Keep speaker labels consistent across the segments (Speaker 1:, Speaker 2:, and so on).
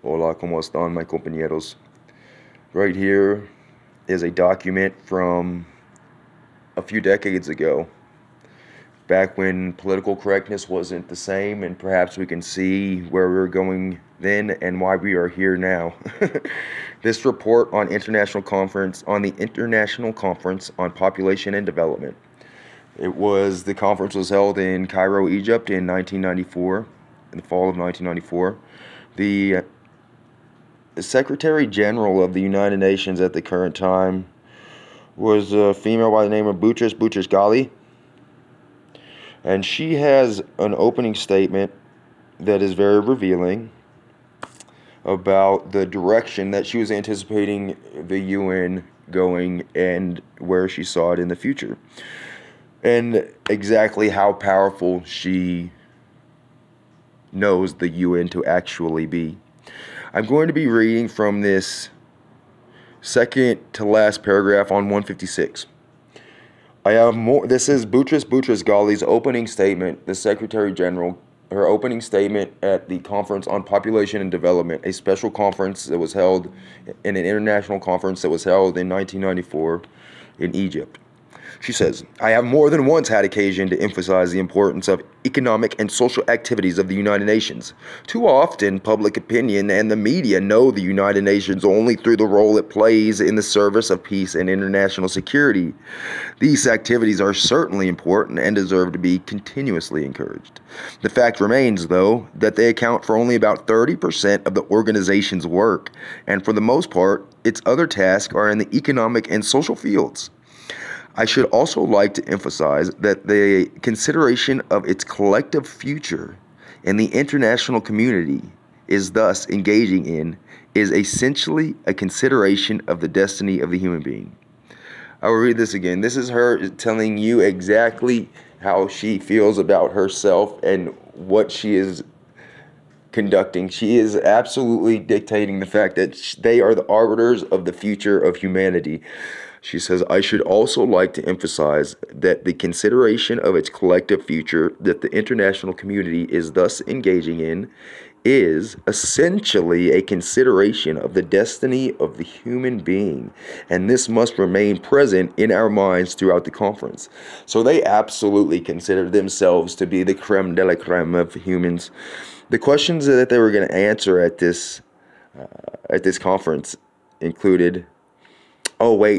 Speaker 1: Hola, ¿cómo están, my compañeros? Right here is a document from a few decades ago, back when political correctness wasn't the same, and perhaps we can see where we were going then and why we are here now. This report on the International Conference on Population and Development. The conference was held in Cairo, Egypt in 1994, in the fall of 1994. The Secretary General of the United Nations at the current time was a female by the name of Boutros Ghali, and she has an opening statement that is very revealing about the direction that she was anticipating the UN going and where she saw it in the future, and exactly how powerful she knows the UN to actually be. I'm going to be reading from this second to last paragraph on 156. This is Boutros Ghali's opening statement, the Secretary General, her opening statement at the Conference on Population and Development, a special conference that was held in an international conference that was held in 1994 in Egypt. She says, "I have more than once had occasion to emphasize the importance of economic and social activities of the United Nations. Too often, public opinion and the media know the United Nations only through the role it plays in the service of peace and international security. These activities are certainly important and deserve to be continuously encouraged. The fact remains, though, that they account for only about 30% of the organization's work, and for the most part, its other tasks are in the economic and social fields. I should also like to emphasize that the consideration of its collective future in the international community is thus engaging in is essentially a consideration of the destiny of the human being." I will read this again. This is her telling you exactly how she feels about herself and what she is conducting. She is absolutely dictating the fact that they are the arbiters of the future of humanity. She says, "I should also like to emphasize that the consideration of its collective future that the international community is thus engaging in is essentially a consideration of the destiny of the human being, and this must remain present in our minds throughout the conference." So they absolutely consider themselves to be the creme de la creme of humans. The questions that they were going to answer at this conference included,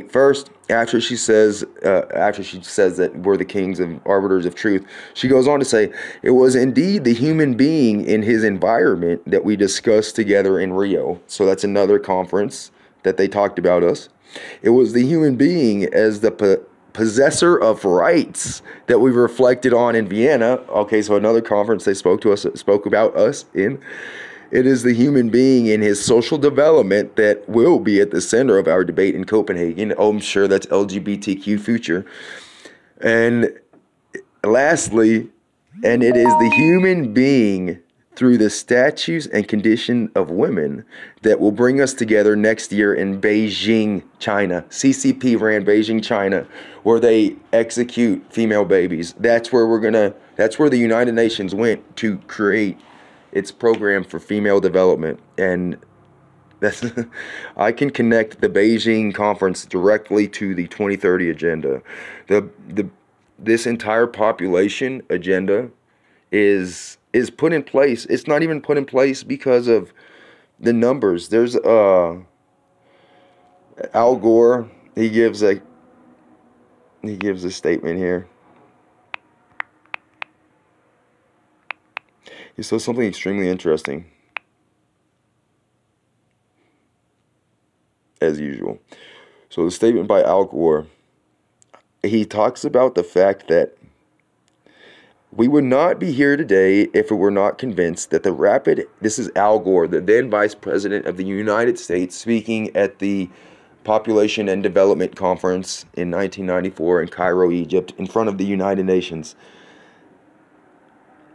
Speaker 1: first, after she says that we're the kings and arbiters of truth, she goes on to say, "It was indeed the human being in his environment that we discussed together in Rio." So that's another conference that they talked about us. "It was the human being as the possessor of rights that we reflected on in Vienna." Okay, so another conference they spoke about us in. "It is the human being in his social development that will be at the center of our debate in Copenhagen." Oh, I'm sure that's LGBTQ future. And lastly, "And it is the human being through the statutes and condition of women that will bring us together next year in Beijing, China." CCP ran Beijing, China, where they execute female babies. That's where the United Nations went to create its program for female development. And that's I can connect the Beijing conference directly to the 2030 agenda. This entire population agenda is put in place. It's not even put in place because of the numbers. There's Al Gore, he gives a statement here. He says something extremely interesting, as usual. So the statement by Al Gore, he talks about the fact that we would not be here today if we were not convinced that this is Al Gore, the then Vice President of the United States, speaking at the Population and Development Conference in 1994 in Cairo, Egypt, in front of the United Nations.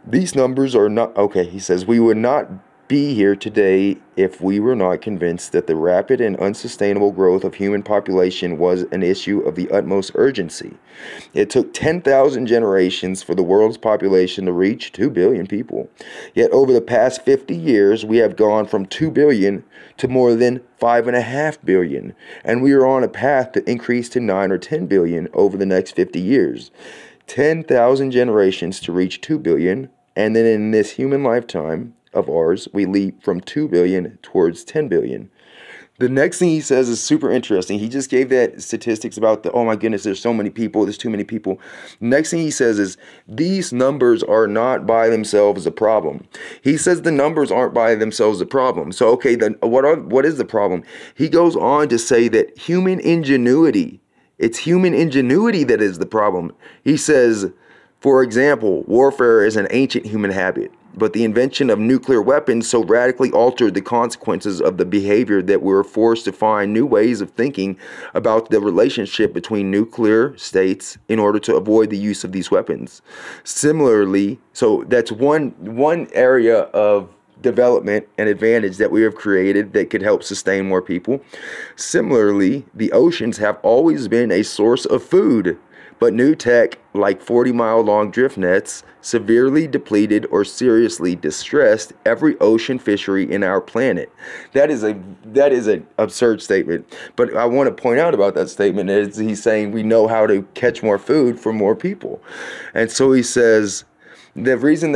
Speaker 1: "These numbers are not," he says, "we would not be here today if we were not convinced that the rapid and unsustainable growth of human population was an issue of the utmost urgency. It took 10,000 generations for the world's population to reach 2 billion people. Yet over the past 50 years, we have gone from 2 billion to more than 5.5 billion, and we are on a path to increase to 9 or 10 billion over the next 50 years. 10,000 generations to reach 2 billion, and then in this human lifetime of ours, we leap from 2 billion towards 10 billion. The next thing he says is super interesting. He just gave that statistics about oh my goodness, there's so many people, there's too many people. Next thing he says is, these numbers are not by themselves a problem. He says the numbers aren't by themselves a problem. So okay, then what is the problem? He goes on to say that human ingenuity, it's human ingenuity that is the problem. He says, for example, warfare is an ancient human habit, but the invention of nuclear weapons so radically altered the consequences of the behavior that we were forced to find new ways of thinking about the relationship between nuclear states in order to avoid the use of these weapons. Similarly, so that's one area of development and advantage that we have created that could help sustain more people. Similarly, the oceans have always been a source of food, but new tech like 40-mile-long drift nets severely depleted or seriously distressed every ocean fishery in our planet. That is an absurd statement. But I want to point out about that statement is he's saying we know how to catch more food for more people. And so he says the reason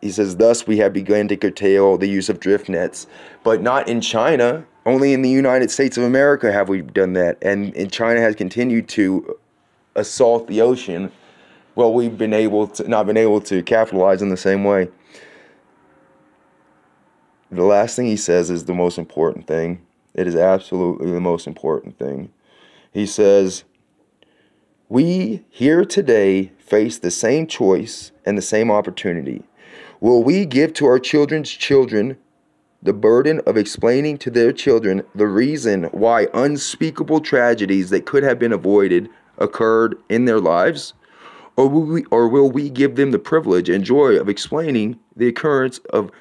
Speaker 1: he says, thus we have begun to curtail the use of drift nets, but not in China. Only in the United States of America have we done that. And China has continued to assault the ocean. Well, we've not been able to capitalize in the same way. The last thing he says is the most important thing. It is absolutely the most important thing. He says, we here today face the same choice and the same opportunity. Will we give to our children's children the burden of explaining to their children the reason why unspeakable tragedies that could have been avoided occurred in their lives? Or will we give them the privilege and joy of explaining the occurrence of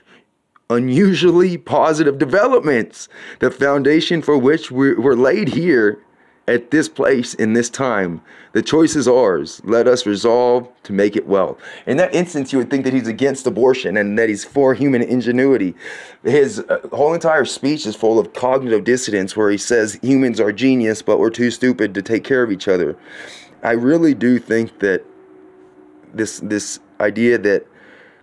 Speaker 1: unusually positive developments, the foundation for which were laid here at this place in this time? The choice is ours. Let us resolve to make it well. In that instance, you would think that he's against abortion and that he's for human ingenuity. His whole entire speech is full of cognitive dissonance where he says humans are genius, but we're too stupid to take care of each other. I really do think that this idea that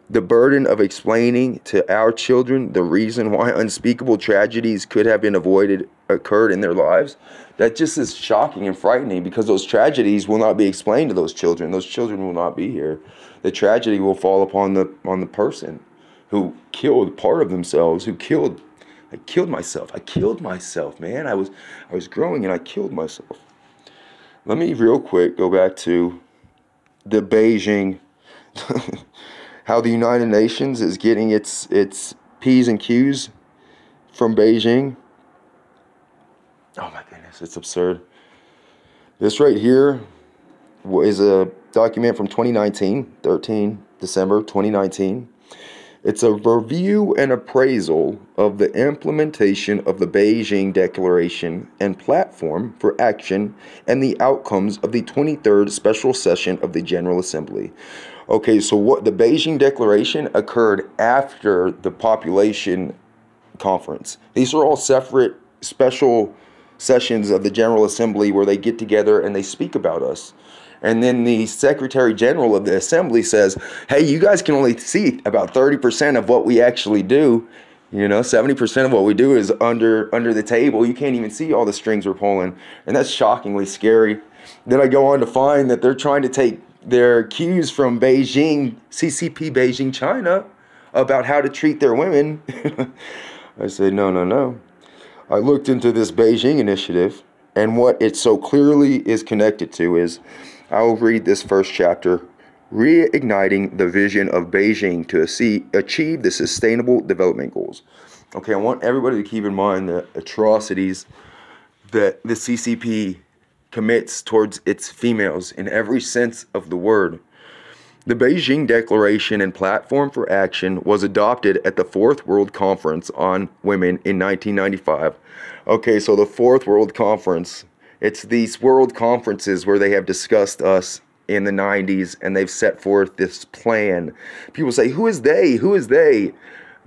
Speaker 1: the burden of explaining to our children the reason why unspeakable tragedies could have been avoided occurred in their lives, that just is shocking and frightening, because those tragedies will not be explained to those children. Those children will not be here. The tragedy will fall upon the person who killed part of themselves, I killed myself, man. I was growing and I killed myself. Let me real quick go back to the Beijing how the United Nations is getting its P's and Q's from Beijing. Oh my goodness, it's absurd. This right here is a document from 2019, December 2019. It's a review and appraisal of the implementation of the Beijing Declaration and Platform for Action and the outcomes of the 23rd Special Session of the General Assembly. Okay, so what the Beijing Declaration occurred after the population conference. These are all separate special sessions of the General Assembly where they get together and they speak about us. And then the Secretary General of the Assembly says, hey, you guys can only see about 30% of what we actually do. 70% of what we do is under the table. You can't even see all the strings we're pulling. And that's shockingly scary. Then I go on to find that they're trying to take their cues from Beijing, CCP Beijing, China, about how to treat their women. I said, no. I looked into this Beijing initiative, and what it so clearly is connected to is, I'll read this first chapter, Reigniting the Vision of Beijing to Achieve the Sustainable Development Goals. Okay, I want everybody to keep in mind the atrocities that the CCP commits towards its females in every sense of the word. The Beijing Declaration and Platform for Action was adopted at the Fourth World Conference on Women in 1995. Okay, so the Fourth World Conference, it's these world conferences where they have discussed us in the 90s and they've set forth this plan. People say, who is they? Who is they?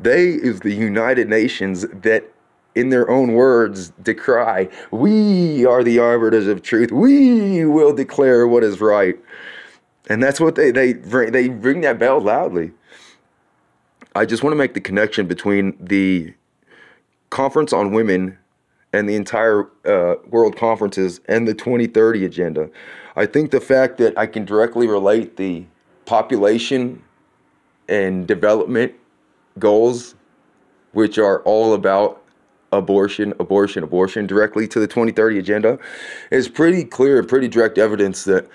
Speaker 1: They is the United Nations that, in their own words, decry, we are the arbiters of truth. We will declare what is right. And that's what they ring that bell loudly. I just want to make the connection between the Conference on Women and the entire world conferences and the 2030 agenda. I think the fact that I can directly relate the population and development goals, which are all about abortion, directly to the 2030 agenda, is pretty clear and pretty direct evidence that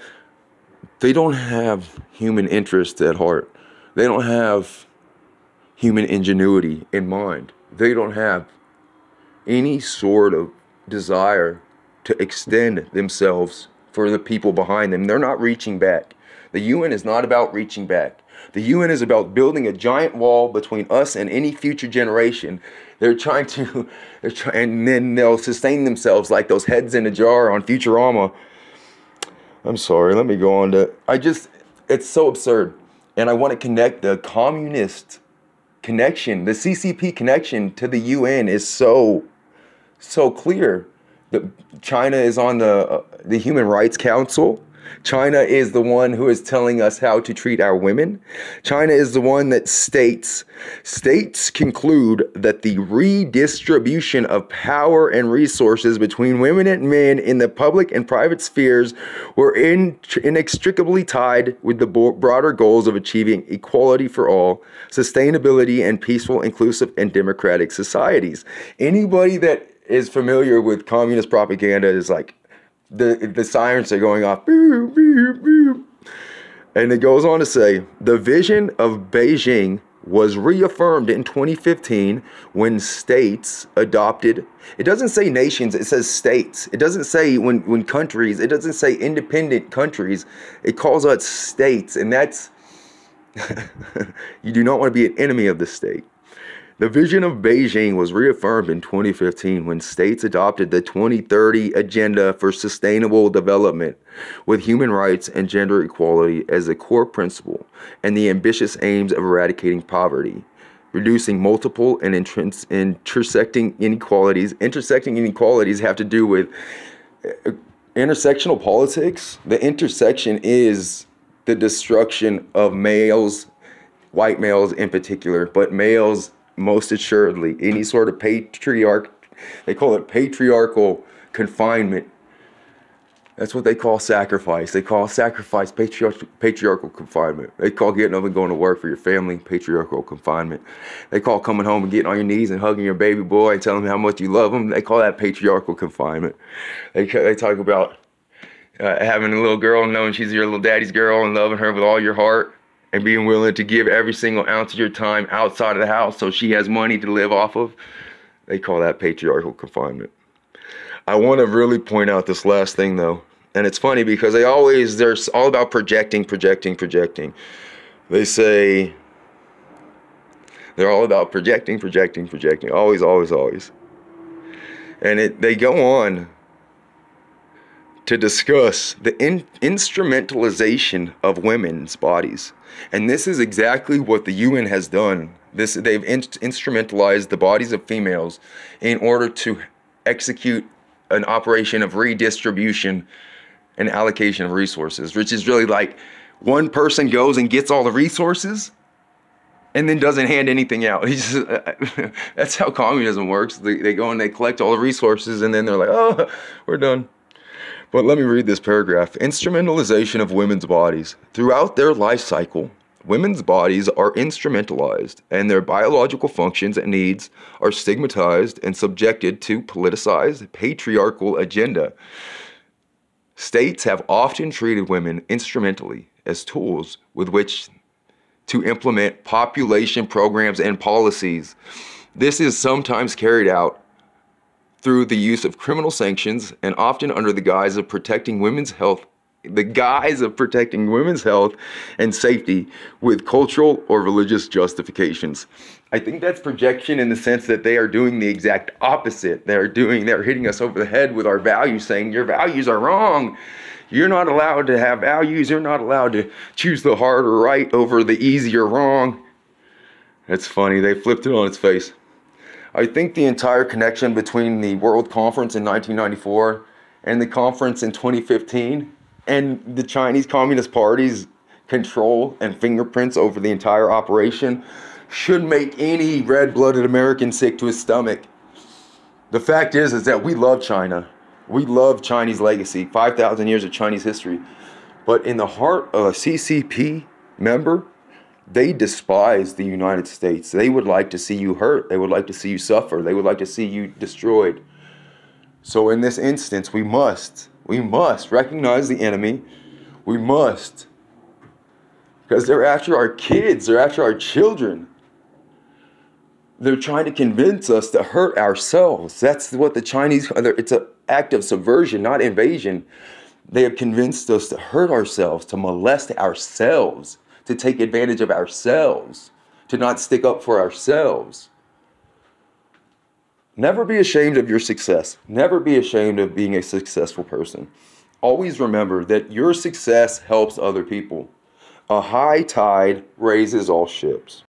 Speaker 1: they don't have human interest at heart. They don't have human ingenuity in mind. They don't have any sort of desire to extend themselves for the people behind them. They're not reaching back. The UN is not about reaching back. The UN is about building a giant wall between us and any future generation. And then they'll sustain themselves like those heads in a jar on Futurama. I'm sorry, let me go on to, it's so absurd. And I want to connect the communist connection, the CCP connection to the UN is so clear. China is on the Human Rights Council. China is the one who is telling us how to treat our women. China is the one that states conclude that the redistribution of power and resources between women and men in the public and private spheres were inextricably tied with the broader goals of achieving equality for all, sustainability, and peaceful, inclusive, and democratic societies. Anybody that is familiar with communist propaganda is like, the sirens are going off. Boop, boop, boop. And it goes on to say, the vision of Beijing was reaffirmed in 2015 when states adopted, it doesn't say nations, it says states. It doesn't say when countries, it doesn't say independent countries. It calls out states, and that's, you do not want to be an enemy of the state. The vision of Beijing was reaffirmed in 2015 when states adopted the 2030 Agenda for Sustainable Development with human rights and gender equality as a core principle and the ambitious aims of eradicating poverty, reducing multiple and intersecting inequalities. Intersecting inequalities have to do with intersectional politics. The intersection is the destruction of males, white males in particular, but males most assuredly. Any sort of they call it patriarchal confinement. That's what they call sacrifice. They call sacrifice patriarchal confinement. They call getting up and going to work for your family patriarchal confinement. They call coming home and getting on your knees and hugging your baby boy and telling him how much you love him. They call that patriarchal confinement. They talk about having a little girl and knowing she's your little daddy's girl and loving her with all your heart, and being willing to give every single ounce of your time outside of the house so she has money to live off of. They call that patriarchal confinement. I want to really point out this last thing though. And it's funny because they're all about projecting. They say they're all about projecting. Always. And they go on to discuss the instrumentalization of women's bodies. And this is exactly what the UN has done. They've instrumentalized the bodies of females in order to execute an operation of redistribution and allocation of resources, which is really like one person goes and gets all the resources and then doesn't hand anything out. That's how communism works. They go and they collect all the resources and then they're like, oh, we're done. But let me read this paragraph. Instrumentalization of women's bodies. Throughout their life cycle, women's bodies are instrumentalized and their biological functions and needs are stigmatized and subjected to politicized patriarchal agenda. States have often treated women instrumentally as tools with which to implement population programs and policies. This is sometimes carried out through the use of criminal sanctions and often under the guise of protecting women's health the guise of protecting women's health and safety with cultural or religious justifications. I think that's projection in the sense that they are doing the exact opposite. They're hitting us over the head with our values, saying your values are wrong. You're not allowed to have values. You're not allowed to choose the hard or right over the easy or wrong. It's funny. They flipped it on its face. I think the entire connection between the World Conference in 1994 and the conference in 2015 and the Chinese Communist Party's control and fingerprints over the entire operation should make any red-blooded American sick to his stomach. The fact is that we love China. We love Chinese legacy, 5,000 years of Chinese history. But in the heart of a CCP member, they despise the United States. They would like to see you hurt. They would like to see you suffer. They would like to see you destroyed. So in this instance, we must recognize the enemy. We must. Because they're after our kids. They're after our children. They're trying to convince us to hurt ourselves. That's what the Chinese, it's an act of subversion, not invasion. They have convinced us to hurt ourselves, to molest ourselves, to take advantage of ourselves, to not stick up for ourselves. Never be ashamed of your success. Never be ashamed of being a successful person. Always remember that your success helps other people. A high tide raises all ships.